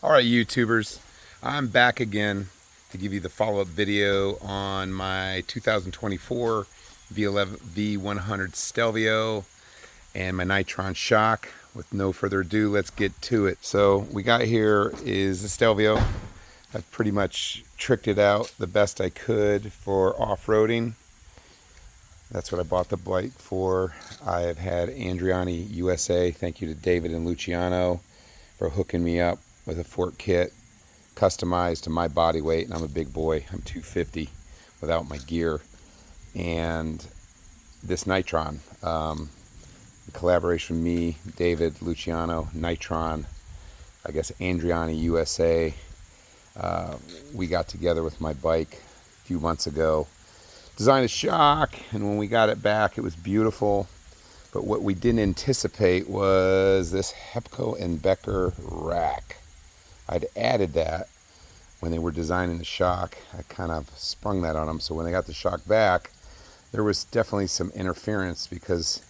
All right, YouTubers, I'm back again to give you the follow-up video on my 2024 V100 Stelvio and my Nitron shock. With no further ado, let's get to it. So we got here is the Stelvio. I've pretty much tricked it out the best I could for off-roading. That's what I bought the bike for. I have had Andriani USA, thank you to David and Luciano for hooking me up with a fork kit customized to my body weight, and I'm a big boy. I'm 250 without my gear. And this Nitron, in collaboration with me, David, Luciano, Nitron, I guess Andriani USA, we got together with my bike a few months ago, designed a shock, and when we got it back, it was beautiful. But what we didn't anticipate was this Hepco and Becker rack. I'd added that when they were designing the shock. I kind of sprung that on them. So when they got the shock back, there was definitely some interference because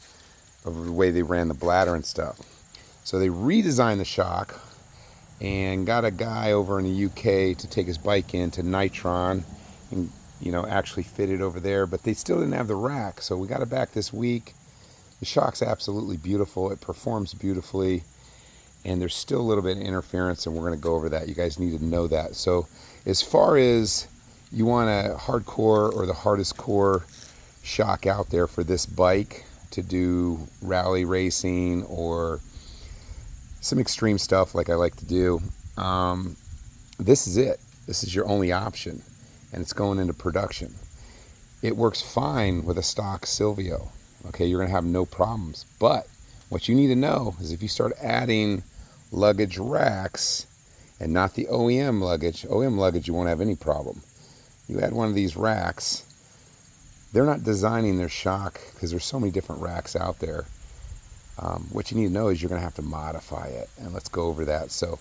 of the way they ran the bladder and stuff. So they redesigned the shock and got a guy over in the UK to take his bike into Nitron and, you know, actually fit it over there. But they still didn't have the rack. So we got it back this week. The shock's absolutely beautiful. It performs beautifully. And there's still a little bit of interference, and we're going to go over that. You guys need to know that. So as far as you want a hardcore or the hardest core shock out there for this bike to do rally racing or some extreme stuff like I like to do, this is it. This is your only option, and it's going into production. It works fine with a stock Stelvio. Okay, you're going to have no problems. But what you need to know is if you start adding luggage racks and not the OEM luggage, you won't have any problem. You add one of these racks, they're not designing their shock because there's so many different racks out there. What you need to know is you're going to have to modify it, and let's go over that. So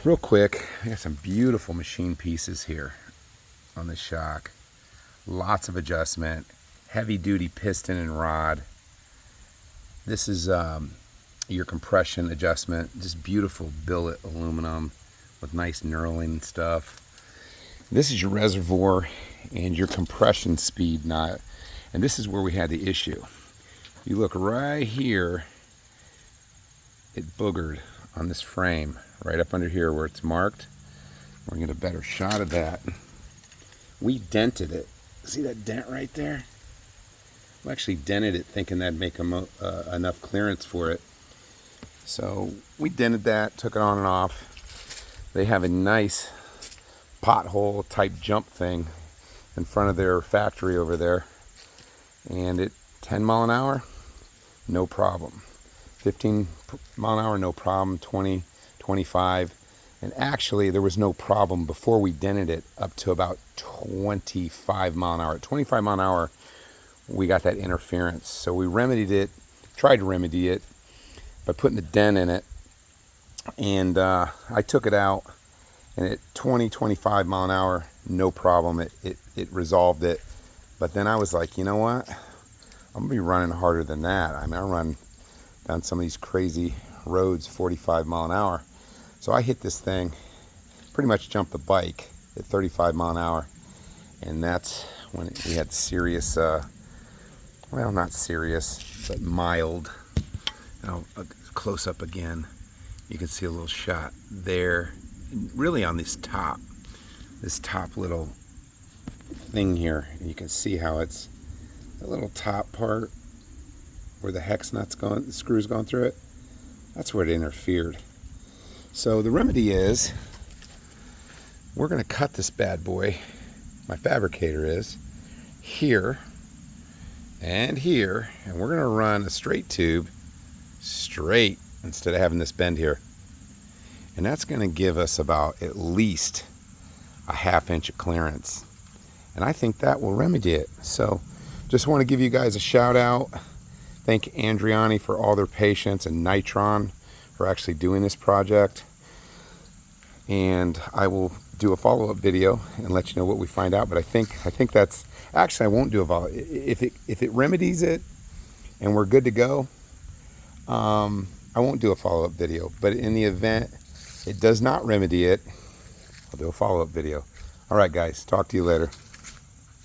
real quick, I got some beautiful machine pieces here on the shock. Lots of adjustment, heavy duty piston and rod. This is your compression adjustment, just beautiful billet aluminum with nice knurling and stuff. This is your reservoir and your compression speed nut, and this is where we had the issue. You look right here, it boogered on this frame, right up under here where it's marked. We're gonna get a better shot of that. We dented it. See that dent right there? We actually dented it thinking that'd make enough clearance for it. So we dented that, took it on and off. They have a nice pothole type jump thing in front of their factory over there. And at 10 mile an hour, no problem. 15 mile an hour, no problem. 20, 25. And actually there was no problem before we dented it up to about 25 mile an hour. At 25 mile an hour, we got that interference. So we remedied it, tried to remedy it by putting the dent in it. And I took it out, and at 20, 25 mile an hour, no problem. It resolved it. But then I was like, you know what? I'm gonna be running harder than that. I mean, I run down some of these crazy roads 45 mile an hour. So I hit this thing, pretty much jumped the bike at 35 mile an hour. And that's when we had serious, well, not serious, but mild. Now, close up again, you can see a little shot there, really on this top little thing here. And you can see how it's the little top part where the hex nut's going, the screw's going through it. That's where it interfered. So the remedy is we're going to cut this bad boy. My fabricator is here and here, and we're going to run a straight tube straight instead of having this bend here. And that's going to give us about at least a ½ inch of clearance. And I think that will remedy it. So just want to give you guys a shout out. Thank Andriani for all their patience and Nitron for actually doing this project. And I will do a follow-up video and let you know what we find out. But I think that's actually, I won't do a follow. If it remedies it and we're good to go, I won't do a follow-up video. But in the event It does not remedy it. I'll do a follow-up video. All right, guys. Talk to you later.